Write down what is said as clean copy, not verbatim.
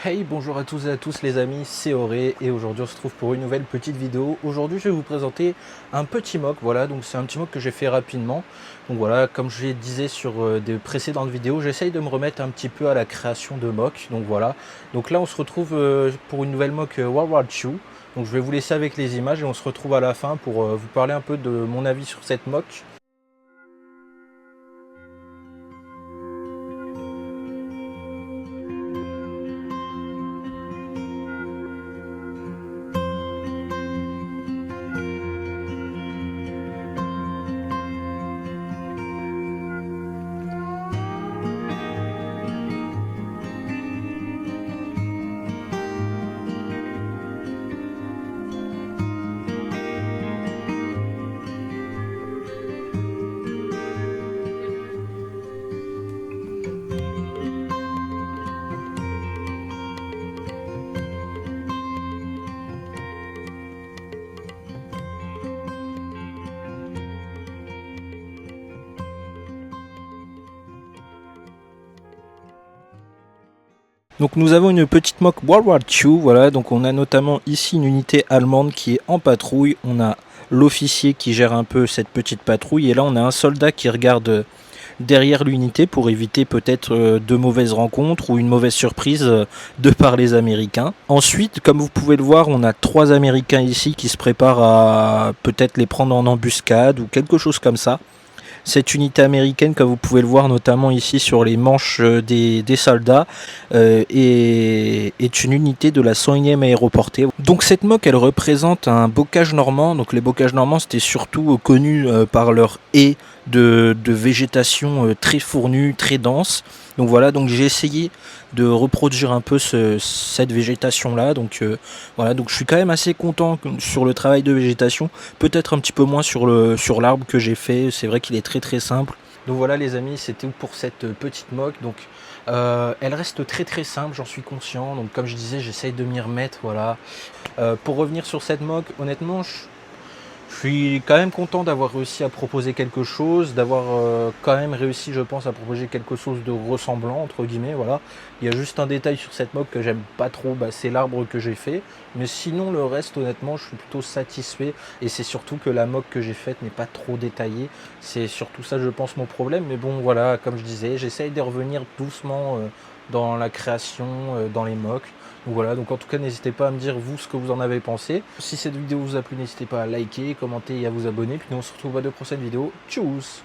Hey, bonjour à tous et à tous les amis, c'est Auré et aujourd'hui on se retrouve pour une nouvelle petite vidéo. Aujourd'hui je vais vous présenter un petit mock, voilà, donc c'est un petit mock que j'ai fait rapidement. Donc voilà, comme je disais sur des précédentes vidéos, j'essaye de me remettre un petit peu à la création de mock. Donc voilà, donc là on se retrouve pour une nouvelle mock World War II. Donc je vais vous laisser avec les images et on se retrouve à la fin pour vous parler un peu de mon avis sur cette mock. Donc nous avons une petite mock World War II, voilà, donc on a notamment ici une unité allemande qui est en patrouille, on a l'officier qui gère un peu cette petite patrouille, et là on a un soldat qui regarde derrière l'unité pour éviter peut-être de mauvaises rencontres ou une mauvaise surprise de par les Américains. Ensuite, comme vous pouvez le voir, on a 3 Américains ici qui se préparent à peut-être les prendre en embuscade ou quelque chose comme ça. Cette unité américaine, comme vous pouvez le voir notamment ici sur les manches des soldats, est une unité de la 101e aéroportée. Donc cette mock, elle représente un bocage normand. Donc les bocages normands, c'était surtout connu par leur haie de végétation très fournue, très dense. Donc voilà, donc j'ai essayé de reproduire un peu cette végétation là. Donc voilà, donc je suis quand même assez content sur le travail de végétation. Peut-être un petit peu moins sur l'arbre que j'ai fait. C'est vrai qu'il est très simple. Donc voilà les amis, c'était tout pour cette petite mock. Donc elle reste très simple, j'en suis conscient. Donc comme je disais, j'essaye de m'y remettre. Voilà. Pour revenir sur cette mock, honnêtement, je suis quand même content d'avoir réussi à proposer quelque chose, d'avoir quand même réussi, je pense, à proposer quelque chose de ressemblant, entre guillemets, voilà. Il y a juste un détail sur cette mock que j'aime pas trop, bah, c'est l'arbre que j'ai fait. Mais sinon, le reste, honnêtement, je suis plutôt satisfait. Et c'est surtout que la mock que j'ai faite n'est pas trop détaillée. C'est surtout ça, je pense, mon problème. Mais bon, voilà, comme je disais, j'essaye de revenir doucement dans la création, dans les mocks. Donc voilà, donc en tout cas n'hésitez pas à me dire vous ce que vous en avez pensé. Si cette vidéo vous a plu, n'hésitez pas à liker, commenter et à vous abonner. Puis nous on se retrouve à de prochaines vidéos. Tchuss!